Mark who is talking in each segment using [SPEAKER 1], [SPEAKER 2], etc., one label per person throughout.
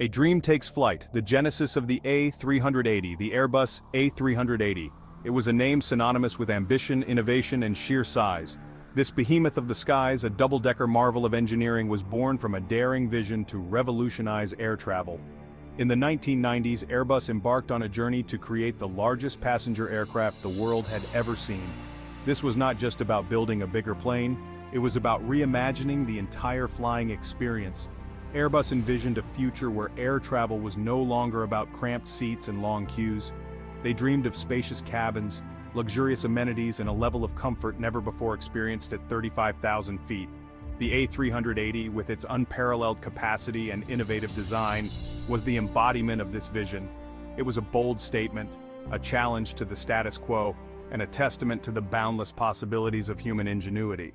[SPEAKER 1] A dream takes flight, the genesis of the A380, the Airbus A380. It was a name synonymous with ambition, innovation, and sheer size. This behemoth of the skies, a double-decker marvel of engineering, was born from a daring vision to revolutionize air travel. In the 1990s, Airbus embarked on a journey to create the largest passenger aircraft the world had ever seen. This was not just about building a bigger plane, it was about reimagining the entire flying experience. Airbus envisioned a future where air travel was no longer about cramped seats and long queues. They dreamed of spacious cabins, luxurious amenities, and a level of comfort never before experienced at 35,000 feet. The A380, with its unparalleled capacity and innovative design, was the embodiment of this vision. It was a bold statement, a challenge to the status quo, and a testament to the boundless possibilities of human ingenuity.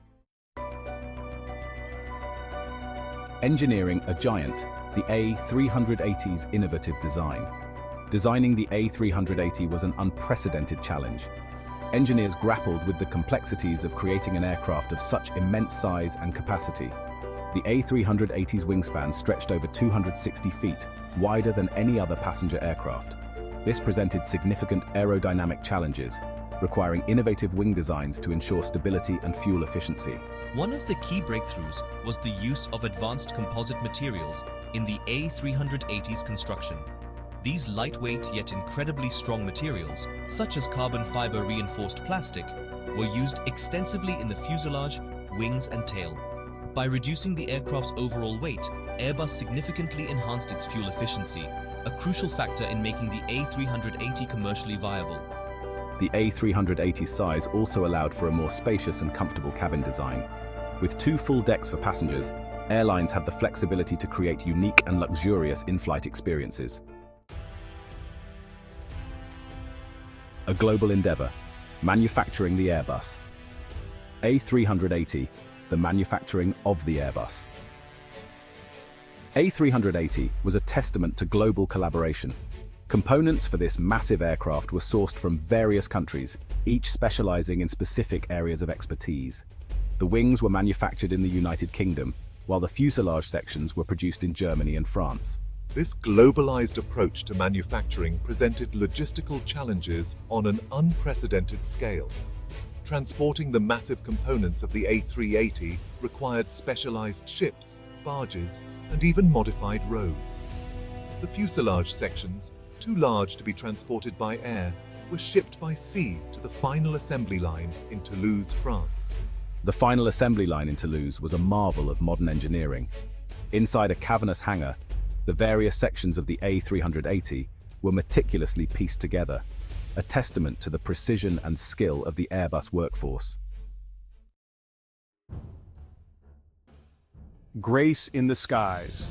[SPEAKER 2] Engineering a giant, the A380's innovative design. Designing the A380 was an unprecedented challenge. Engineers grappled with the complexities of creating an aircraft of such immense size and capacity. The A380's wingspan stretched over 260 feet, wider than any other passenger aircraft. This presented significant aerodynamic challenges, requiring innovative wing designs to ensure stability and fuel efficiency.
[SPEAKER 3] One of the key breakthroughs was the use of advanced composite materials in the A380's construction. These lightweight yet incredibly strong materials, such as carbon fiber reinforced plastic, were used extensively in the fuselage, wings, and tail. By reducing the aircraft's overall weight, Airbus significantly enhanced its fuel efficiency, a crucial factor in making the A380 commercially viable.
[SPEAKER 2] The A380's size also allowed for a more spacious and comfortable cabin design. With 2 full decks for passengers, airlines had the flexibility to create unique and luxurious in-flight experiences. A global endeavor, manufacturing the Airbus. A380, the manufacturing of the Airbus. A380 was a testament to global collaboration. Components for this massive aircraft were sourced from various countries, each specializing in specific areas of expertise. The wings were manufactured in the United Kingdom, while the fuselage sections were produced in Germany and France.
[SPEAKER 4] This globalized approach to manufacturing presented logistical challenges on an unprecedented scale. Transporting the massive components of the A380 required specialized ships, barges, and even modified roads. The fuselage sections, too large to be transported by air, were shipped by sea to the final assembly line in Toulouse, France.
[SPEAKER 2] The final assembly line in Toulouse was a marvel of modern engineering. Inside a cavernous hangar, the various sections of the A380 were meticulously pieced together, a testament to the precision and skill of the Airbus workforce.
[SPEAKER 1] Grace in the skies.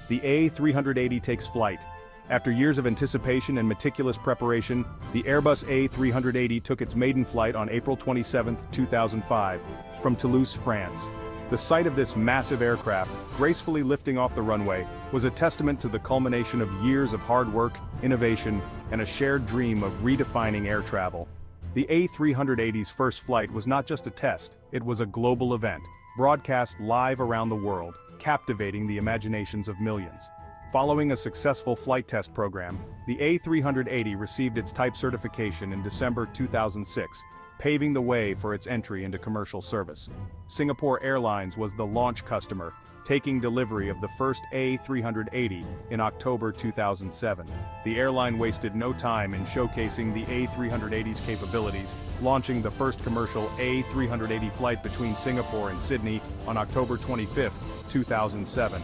[SPEAKER 1] The A380 takes flight. After years of anticipation and meticulous preparation, the Airbus A380 took its maiden flight on April 27, 2005, from Toulouse, France. The sight of this massive aircraft, gracefully lifting off the runway, was a testament to the culmination of years of hard work, innovation, and a shared dream of redefining air travel. The A380's first flight was not just a test, it was a global event, broadcast live around the world, captivating the imaginations of millions. Following a successful flight test program, the A380 received its type certification in December 2006, paving the way for its entry into commercial service. Singapore Airlines was the launch customer, taking delivery of the first A380 in October 2007. The airline wasted no time in showcasing the A380's capabilities, launching the first commercial A380 flight between Singapore and Sydney on October 25, 2007.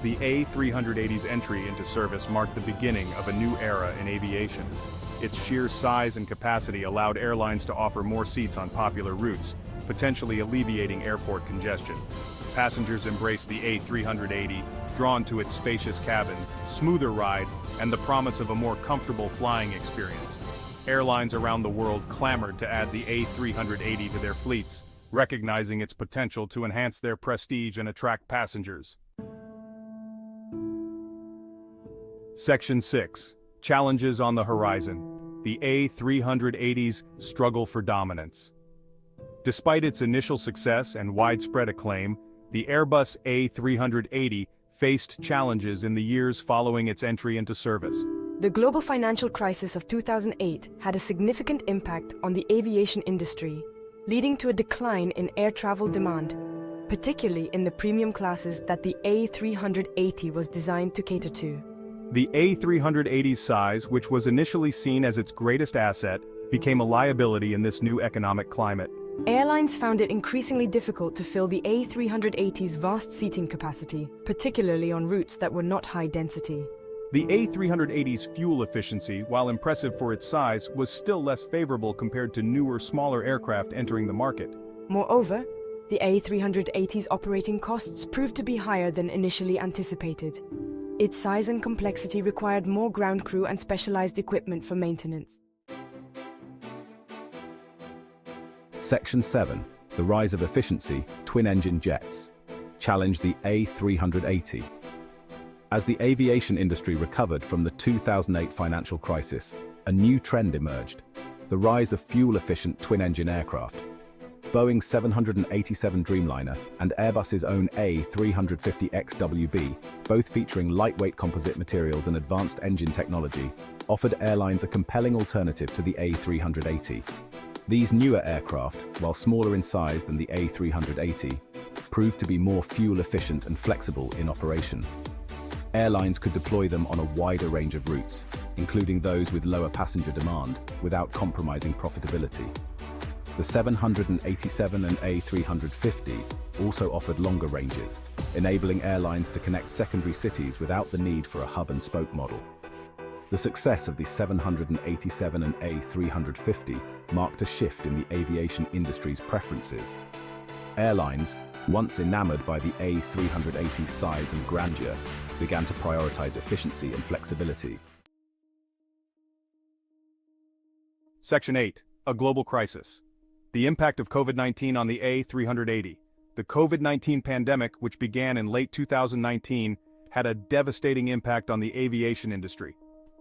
[SPEAKER 1] The A380's entry into service marked the beginning of a new era in aviation. Its sheer size and capacity allowed airlines to offer more seats on popular routes, potentially alleviating airport congestion. Passengers embraced the A380, drawn to its spacious cabins, smoother ride, and the promise of a more comfortable flying experience. Airlines around the world clamored to add the A380 to their fleets, recognizing its potential to enhance their prestige and attract passengers. Section 6. Challenges on the horizon. The A380's struggle for dominance. Despite its initial success and widespread acclaim, the Airbus A380 faced challenges in the years following its entry into service.
[SPEAKER 5] The global financial crisis of 2008 had a significant impact on the aviation industry, leading to a decline in air travel demand, particularly in the premium classes that the A380 was designed to cater to.
[SPEAKER 1] The A380's size, which was initially seen as its greatest asset, became a liability in this new economic climate.
[SPEAKER 5] Airlines found it increasingly difficult to fill the A380's vast seating capacity, particularly on routes that were not high density.
[SPEAKER 1] The A380's fuel efficiency, while impressive for its size, was still less favorable compared to newer, smaller aircraft entering the market.
[SPEAKER 5] Moreover, the A380's operating costs proved to be higher than initially anticipated. Its size and complexity required more ground crew and specialized equipment for maintenance.
[SPEAKER 2] Section 7. The rise of efficiency, twin-engine jets. Challenged the A380. As the aviation industry recovered from the 2008 financial crisis, a new trend emerged: the rise of fuel-efficient twin-engine aircraft. Boeing's 787 Dreamliner and Airbus's own A350XWB, both featuring lightweight composite materials and advanced engine technology, offered airlines a compelling alternative to the A380. These newer aircraft, while smaller in size than the A380, proved to be more fuel-efficient and flexible in operation. Airlines could deploy them on a wider range of routes, including those with lower passenger demand, without compromising profitability. The 787 and A350 also offered longer ranges, enabling airlines to connect secondary cities without the need for a hub-and-spoke model. The success of the 787 and A350 marked a shift in the aviation industry's preferences. Airlines, once enamored by the A380's size and grandeur, began to prioritize efficiency and flexibility.
[SPEAKER 1] Section 8. A global crisis. The impact of COVID-19 on the A380. The COVID-19 pandemic, which began in late 2019, had a devastating impact on the aviation industry.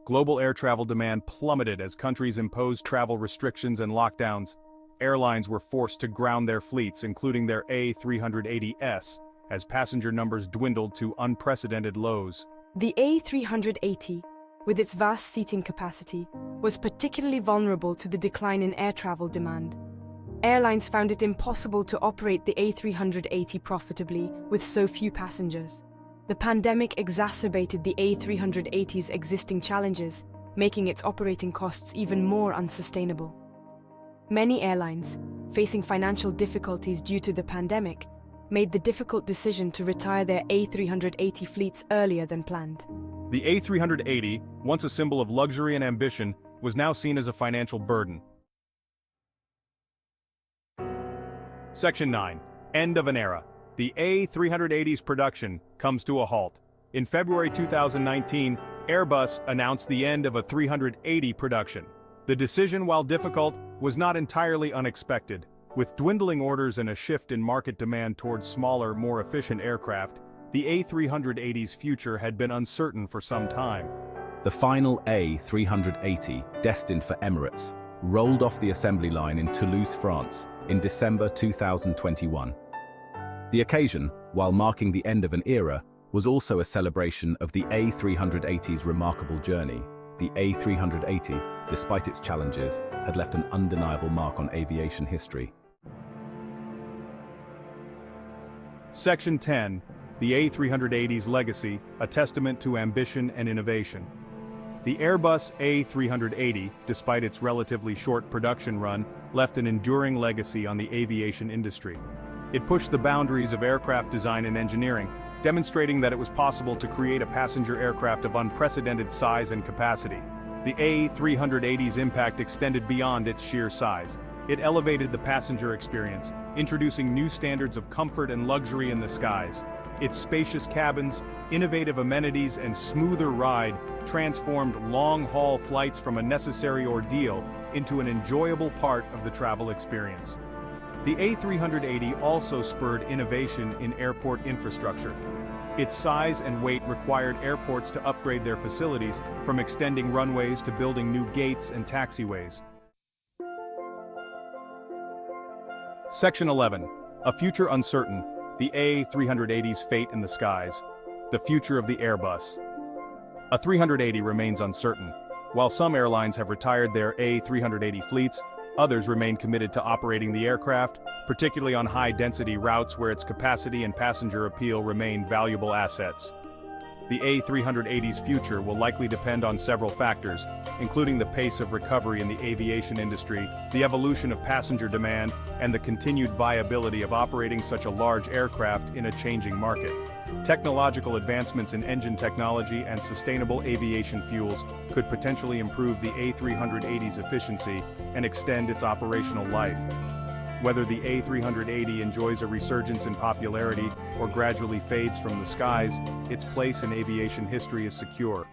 [SPEAKER 1] Global air travel demand plummeted as countries imposed travel restrictions and lockdowns. Airlines were forced to ground their fleets, including their A380s, as passenger numbers dwindled to unprecedented lows.
[SPEAKER 5] The A380, with its vast seating capacity, was particularly vulnerable to the decline in air travel demand. Airlines found it impossible to operate the A380 profitably with so few passengers. The pandemic exacerbated the A380's existing challenges, making its operating costs even more unsustainable. Many airlines, facing financial difficulties due to the pandemic, made the difficult decision to retire their A380 fleets earlier than planned.
[SPEAKER 1] The A380, once a symbol of luxury and ambition, was now seen as a financial burden. Section 9. End of an era. The A380's production comes to a halt. In February 2019, Airbus announced the end of A380 production. The decision, while difficult, was not entirely unexpected. With dwindling orders and a shift in market demand towards smaller, more efficient aircraft, the A380's future had been uncertain for some time.
[SPEAKER 2] The final A380, destined for Emirates, rolled off the assembly line in Toulouse, France, in December 2021. The occasion, while marking the end of an era, was also a celebration of the A380's remarkable journey. The A380, despite its challenges, had left an undeniable mark on aviation history.
[SPEAKER 1] Section 10. The A380's legacy, a testament to ambition and innovation. The Airbus A380, despite its relatively short production run, left an enduring legacy on the aviation industry. It pushed the boundaries of aircraft design and engineering, demonstrating that it was possible to create a passenger aircraft of unprecedented size and capacity. The A380's impact extended beyond its sheer size. It elevated the passenger experience, introducing new standards of comfort and luxury in the skies. Its spacious cabins, innovative amenities, and smoother ride transformed long-haul flights from a necessary ordeal into an enjoyable part of the travel experience. The A380 also spurred innovation in airport infrastructure. Its size and weight required airports to upgrade their facilities, from extending runways to building new gates and taxiways. Section 11. A future uncertain. The A380's fate in the skies. The future of the Airbus A380 remains uncertain. While some airlines have retired their A380 fleets, others remain committed to operating the aircraft, particularly on high-density routes where its capacity and passenger appeal remain valuable assets. The A380's future will likely depend on several factors, including the pace of recovery in the aviation industry, the evolution of passenger demand, and the continued viability of operating such a large aircraft in a changing market. Technological advancements in engine technology and sustainable aviation fuels could potentially improve the A380's efficiency and extend its operational life. Whether the A380 enjoys a resurgence in popularity or gradually fades from the skies, its place in aviation history is secure,